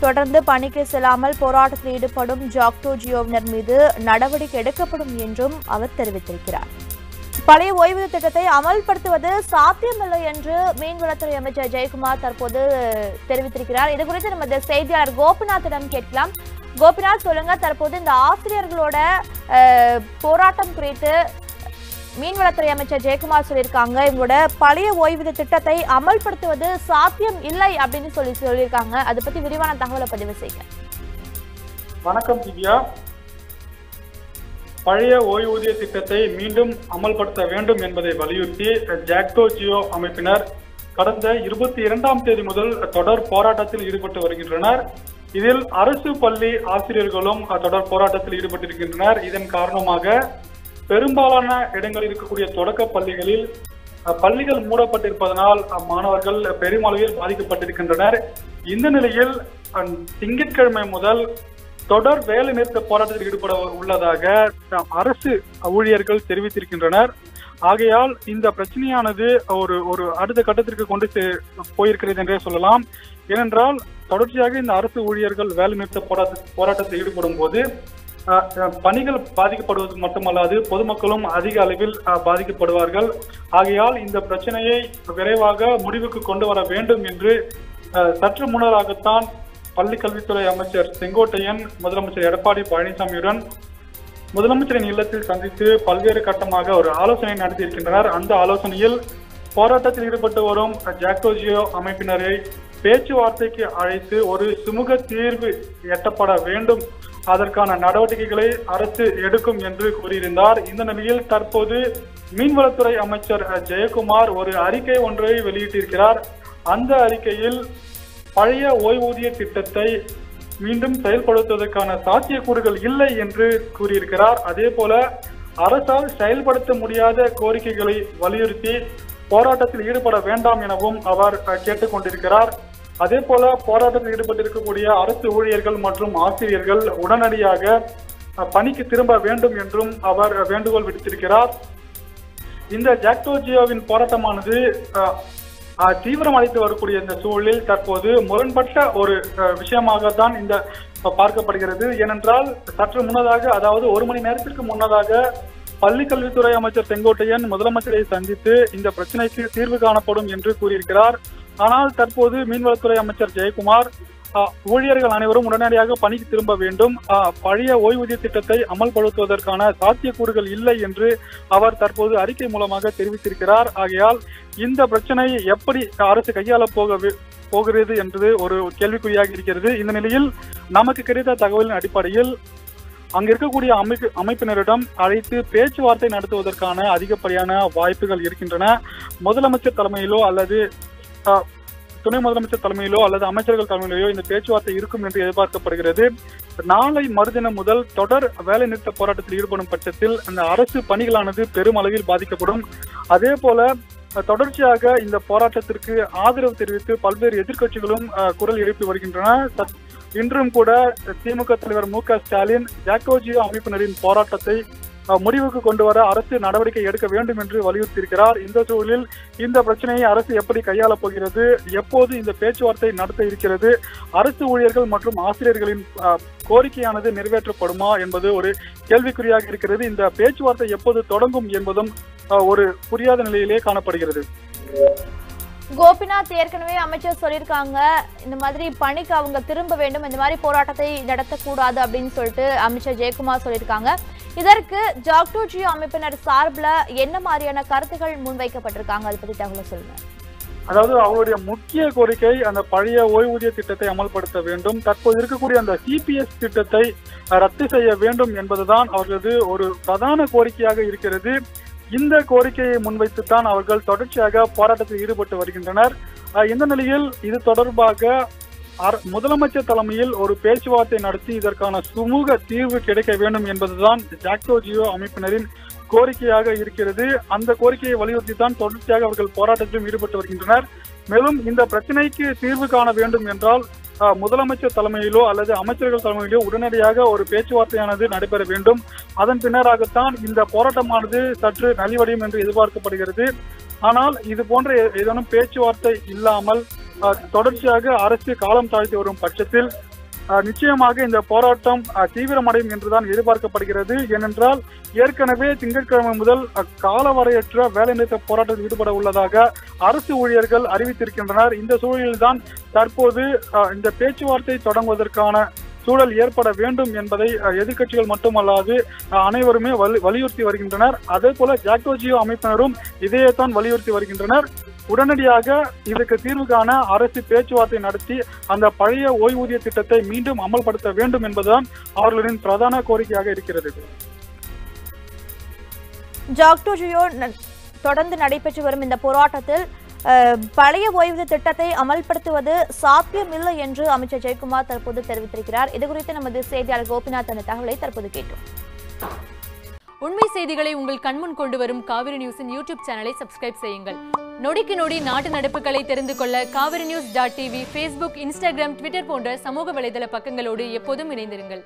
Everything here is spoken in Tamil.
தொடர்ந்து பணிக்கு செல்லாமல் போராட்டத்தில் ஈடுபடும் ஜாக்டோ ஜியோவினர் மீது நடவடிக்கை எடுக்கப்படும் என்றும் அவர் தெரிவித்திருக்கிறார். பழைய ஓய்வூதிய திட்டத்தை அமல்படுத்துவது சாத்தியமில்லை என்று மீன்வளத்துறை அமைச்சர் ஜெயக்குமார் தற்போது தெரிவித்திருக்கிறார். இதுகுறித்து நமது செய்தியாளர் கோபிநாத்திடம் கேட்கலாம். கோபிநாத், சொல்லுங்க, தற்போது இந்த ஆசிரியர்களோட போராட்டம் குறித்து மீன்வளத்துறை அமைச்சர் ஜெயக்குமார் சொல்லியிருக்காங்க. இவங்களோட பழைய ஓய்வூதிய திட்டத்தை அமல்படுத்துவது சாத்தியம் இல்லை அப்படின்னு சொல்லியிருக்காங்க. அதை பத்தி விரிவான தகவலை பதிவு செய்யுங்க. வணக்கம் திவ்யா. பழைய ஓய்வூதிய திட்டத்தை மீண்டும் அமல்படுத்த வேண்டும் என்பதை வலியுறுத்தி ஜாக்டோ ஜியோ அமைப்பினர் கடந்த 22ஆம் தேதி முதல் தொடர் போராட்டத்தில் ஈடுபட்டு வருகின்றனர். இதில் அரசு பள்ளி ஆசிரியர்களும் தொடர் போராட்டத்தில் ஈடுபட்டிருக்கின்றனர். இதன் காரணமாக பெரும்பாலான இடங்களில் இருக்கக்கூடிய தொடக்க பள்ளிகளில் பள்ளிகள் மூடப்பட்டிருப்பதனால் மாணவர்கள் பெருமளவில் பாதிக்கப்பட்டிருக்கின்றனர். இந்த நிலையில் திங்கட்கிழமை முதல் தொடர் வேலை நிறுத்த போராட்டத்தில் ஈடுபட உள்ளதாக அரசு ஊழியர்கள் தெரிவித்திருக்கின்றனர். ஆகையால் இந்த பிரச்சனையானது ஒரு அடுத்த கட்டத்திற்கு கொண்டு போயிருக்கிறது என்றே சொல்லலாம். ஏனென்றால் தொடர்ச்சியாக இந்த அரசு ஊழியர்கள் வேலை நிறுத்த போராட்டத்தில் ஈடுபடும் போது பணிகள் பாதிக்கப்படுவது மட்டுமல்லாது பொதுமக்களும் அதிக அளவில் பாதிக்கப்படுவார்கள். ஆகையால் இந்த பிரச்சனையை விரைவாக முடிவுக்கு கொண்டு வர வேண்டும் என்று சற்று முன்னராகத்தான் பள்ளிக்கல்வித்துறை அமைச்சர் செங்கோட்டையன் முதலமைச்சர் எடப்பாடி பழனிசாமியுடன் முதலமைச்சரின் இல்லத்தில் சந்தித்து பல்வேறு கட்டமாக ஒரு ஆலோசனை நடத்தியிருக்கின்றனர். அந்த ஆலோசனையில் போராட்டத்தில் ஈடுபட்டு வரும் ஜாக்டோ ஜியோ அமைப்பினரை பேச்சுவார்த்தைக்கு அழைத்து ஒரு சுமூக தீர்வு எட்டப்பட வேண்டும், அதற்கான நடவடிக்கைகளை அரசு எடுக்கும் என்று கூறியிருந்தார். இந்த நிலையில் தற்போது மீன்வளத்துறை அமைச்சர் ஜெயக்குமார் ஒரு அறிக்கை ஒன்றை வெளியிட்டிருக்கிறார். அந்த அறிக்கையில் பழைய ஓய்வூதிய திட்டத்தை மீண்டும் செயல்படுத்துவதற்கான சாத்தியக்கூறுகள் இல்லை என்று கூறியிருக்கிறார். அதே போல அரசால் செயல்படுத்த முடியாத கோரிக்கைகளை வலியுறுத்தி போராட்டத்தில் ஈடுபட வேண்டாம் எனவும் அவர் கேட்டுக்கொண்டிருக்கிறார். அதே போல போராட்டத்தில் ஈடுபட்டிருக்கக்கூடிய அரசு ஊழியர்கள் மற்றும் ஆசிரியர்கள் உடனடியாக பணிக்கு திரும்ப வேண்டும் என்றும் அவர் வேண்டுகோள் விடுத்திருக்கிறார். இந்த ஜாக்டோ ஜியோவின் போராட்டமானது தீவிரமடைந்து வரக்கூடிய இந்த சூழலில் தற்போது முரண்பட்ட ஒரு விஷயமாகத்தான் இந்த பார்க்கப்படுகிறது. ஏனென்றால் சற்று முன்னதாக, அதாவது ஒரு மணி நேரத்திற்கு முன்னதாக பள்ளிக்கல்வித்துறை அமைச்சர் செங்கோட்டையன் முதலமைச்சரை சந்தித்து இந்த பிரச்சனைக்கு தீர்வு காணப்படும் என்று கூறியிருக்கிறார். ஆனால் தற்போது மீன்வளத்துறை அமைச்சர் ஜெயக்குமார் ஊழியர்கள் அனைவரும் உடனடியாக பணிக்கு திரும்ப வேண்டும், பழைய ஓய்வூதிய திட்டத்தை அமல்படுத்துவதற்கான சாத்தியக்கூறுகள் இல்லை என்று அவர் தற்போது அறிக்கை மூலமாக தெரிவித்திருக்கிறார். ஆகையால் இந்த பிரச்சனையை எப்படி அரசு கையாள போகிறது என்பது ஒரு கேள்விக்குறியாக இருக்கிறது. இந்த நிலையில் நமக்கு கிடைத்த தகவலின் அடிப்படையில் அங்க இருக்கக்கூடிய அமைப்பினரிடம் அழைத்து பேச்சுவார்த்தை நடத்துவதற்கான அதிகப்படியான வாய்ப்புகள் இருக்கின்றன. முதலமைச்சர் தலைமையிலோ அல்லது துணை முதலமைச்சர் தலைமையிலோ அல்லது அமைச்சர்கள் தலைமையிலோ இந்த பேச்சுவார்த்தை இருக்கும் என்று எதிர்பார்க்கப்படுகிறது. நாளை மறுதினம் முதல் தொடர் வேலை நிறுத்த போராட்டத்தில் ஈடுபடும் பட்சத்தில் அந்த அரசு பணிகளானது பெருமளவில் பாதிக்கப்படும். அதே போல தொடர்ச்சியாக இந்த போராட்டத்திற்கு ஆதரவு தெரிவித்து பல்வேறு எதிர்க்கட்சிகளும் குரல் எழுப்பி வருகின்றன. இன்றும் கூட திமுக தலைவர் மு.க. ஸ்டாலின் ஜாக்டோ ஜியோ அமைப்பினரின் போராட்டத்தை முடிவுக்கு கொண்டு வர அரசு நடவடிக்கை எடுக்க வேண்டும் என்று வலியுறுத்தியிருக்கிறார். இந்த சூழலில் இந்த பிரச்சனையை அரசு எப்படி கையாளப் போகிறது, எப்போது இந்த பேச்சுவார்த்தை நடத்த இருக்கிறது, அரசு ஊழியர்கள் மற்றும் ஆசிரியர்களின் கோரிக்கையானது நிறைவேற்றப்படுமா என்பது ஒரு கேள்விக்குறியாக இருக்கிறது. இந்த பேச்சுவார்த்தை எப்போது தொடங்கும் என்பதும் ஒரு புரியாத நிலையிலே காணப்படுகிறது. கோபிநாத், ஏற்கனவே அமைச்சர் சொல்லியிருக்காங்க, இந்த மாதிரி பணிக்கு அவங்க திரும்ப வேண்டும், இந்த மாதிரி போராட்டத்தை நடத்தக்கூடாது அப்படின்னு சொல்லிட்டு அமைச்சர் ஜெயக்குமார் சொல்லியிருக்காங்க. இதற்கு ஜாக்டோ ஜியோ அமைப்பினர் சார்பில் என்ன மாதிரியான கருத்துக்கள் முன்வைக்கப்பட்டிருக்காங்க, அதை பத்தி தகவல் சொல்லுங்க. அதாவது அவங்களுடைய முக்கிய கோரிக்கை அந்த பழைய ஓய்வூதிய திட்டத்தை அமல்படுத்த வேண்டும், தற்போது இருக்கக்கூடிய அந்த சிபிஎஸ் திட்டத்தை ரத்து செய்ய வேண்டும் என்பதுதான் அவர்களது ஒரு பிரதான கோரிக்கையாக இருக்கிறது. இந்த கோரிக்கையை முன்வைத்துத்தான் அவர்கள் தொடர்ச்சியாக போராட்டத்தில் ஈடுபட்டு வருகின்றனர். இந்த நிலையில் இது தொடர்பாக முதலமைச்சர் தலைமையில் ஒரு பேச்சுவார்த்தை நடத்தி இதற்கான சுமூக தீர்வு கிடைக்க வேண்டும் என்பதுதான் ஜாக்டோ ஜியோ அமைப்பினரின் கோரிக்கையாக இருக்கிறது. அந்த கோரிக்கையை வலியுறுத்தி தான் தொடர்ச்சியாக அவர்கள் போராட்டத்திலும் ஈடுபட்டு வருகின்றனர். மேலும் இந்த பிரச்சனைக்கு தீர்வு காண வேண்டும் என்றால் முதலமைச்சர் தலைமையிலோ அல்லது அமைச்சர்கள் தலைமையிலோ உடனடியாக ஒரு பேச்சுவார்த்தையானது நடைபெற வேண்டும். அதன் பின்னராகத்தான் இந்த போராட்டமானது சற்று நலிவடையும் என்று எதிர்பார்க்கப்படுகிறது. ஆனால் இது போன்ற ஏதேனும் பேச்சுவார்த்தை இல்லாமல் தொடர்ச்சியாக அரசு காலம் தாழ்த்தி வரும் பட்சத்தில் நிச்சயமாக இந்த போராட்டம் தீவிரமடையும் என்றுதான் எதிர்பார்க்கப்படுகிறது. ஏனென்றால் ஏற்கனவே திங்கட்கிழமை முதல் காலவரையற்ற வேலைநிறுத்த போராட்டத்தில் ஈடுபட உள்ளதாக அரசு ஊழியர்கள் அறிவித்திருக்கின்றனர். இந்த சூழலில்தான் தற்போது இந்த பேச்சுவார்த்தை தொடங்குவதற்கான சூழல் ஏற்பட வேண்டும் என்பதை எதிர்க்கட்சிகள் மட்டுமல்லாது அனைவருமே வலியுறுத்தி வருகின்றனர். அதே போல ஜாக்டோ ஜியோ அமைப்பினரும் இதையேத்தான் வலியுறுத்தி வருகின்றனர். உடனடியாக இதற்கு தீர்வு காண அரசு பேச்சுவார்த்தை நடத்தி அந்த பழைய ஓய்வூதிய திட்டத்தை மீண்டும் அமல்படுத்த வேண்டும் என்பதுதான் அவர்களின் பிரதான கோரிக்கையாக இருக்கிறது. ஜாக்டோ ஜியோ தொடர்ந்து நடைபெற்று வரும் இந்த போராட்டத்தில் பழைய ஓய்வூதிய திட்டத்தை அமல்படுத்துவது சாத்தியமில்லை என்று அமைச்சர் ஜெயக்குமார் தற்போது தெரிவித்திருக்கிறார். இதுகுறித்து நமது செய்தியாளர் கோபிநாத் அந்த தகவலை தற்போது கேட்டோம். உண்மை செய்திகளை உங்கள் கண்முன் கொண்டு வரும் காவிரி நியூஸின் யூடியூப் சேனலை சப்ஸ்கிரைப் செய்யுங்கள். நொடிக்கு நொடி நாட்டு நடப்புகளை தெரிந்து கொள்ள kaverinews.tv, Facebook, Instagram, Twitter போன்ற சமூக வலைதள பக்கங்களோடு எப்போதும் இணைந்திருங்கள்.